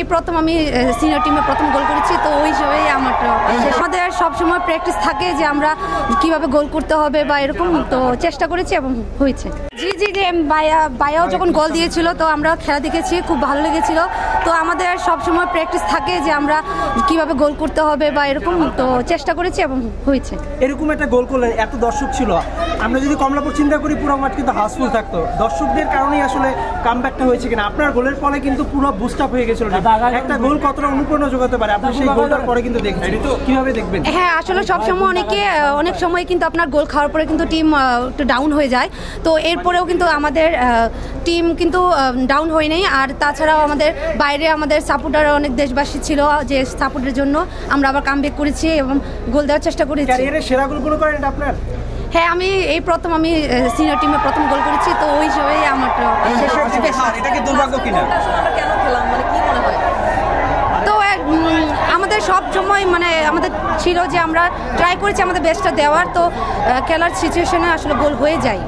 এই প্রথম আমি সিনিয়র টিমে প্রথম গোল করেছি, তো ওই হিসেবেই আমাদের সবসময় প্র্যাকটিস থাকে যে আমরা কিভাবে গোল করতে হবে বা এরকম, তো চেষ্টা করেছি এবং হয়েছে। জি জি জি, বায়াও যখন গোল দিয়েছিল তো আমরা খেলা দেখেছি, খুব ভালো লেগেছিল। তো আমাদের সবসময় প্র্যাকটিস থাকে যে আমরা কিভাবে গোল করতে হবে বা এরকম, তো চেষ্টা করেছি এবং হয়েছে। এরকম একটা গোল করলে এত দর্শক ছিল, আমরা যদি কমলাপুর চিন্তা করি পুরো মাঠ কিন্তু হাউসফুল থাকতো, দর্শকদের কারণেই আসলে কামব্যাকটা হয়েছে কিনা। আপনার গোলের ফলে কিন্তু পুরো বুস্ট আপ হয়ে গেছিল, একটা গোল কতটা অনুপ্রেরণা যোগাতে পারে আপনি সেই গোলটার পরে কিন্তু দেখবেন, কিভাবে দেখবেন? হ্যাঁ, আসলে সবসময় অনেক সময় কিন্তু আপনার গোল খাওয়ার পরে কিন্তু টিম একটু ডাউন হয়ে যায়, তো এরপরেও কিন্তু আমাদের টিম কিন্তু ডাউন হয় নাই। আর তাছাড়াও আমাদের বাইরে আমাদের সাপোর্টার অনেক দেশবাসী ছিল, যে সাপোর্টের জন্য আমরা আবার কামব্যাক করেছি এবং গোল দেওয়ার চেষ্টা করেছি। ক্যারিয়ারের সেরা গোল কোনো করেন আপনার? হ্যাঁ, আমি এই প্রথম আমি সিনিয়র টিমে প্রথম গোল করেছি, তো ওই হিসেবেই এটা কি দুর্ভাগ্য কিনা? তো আমাদের সব সময় আমাদের ছিল যে আমরা ট্রাই করেছি আমাদের বেস্টটা দেওয়ার, তো খেলার সিচুয়েশনে আসলে গোল হয়ে যায়।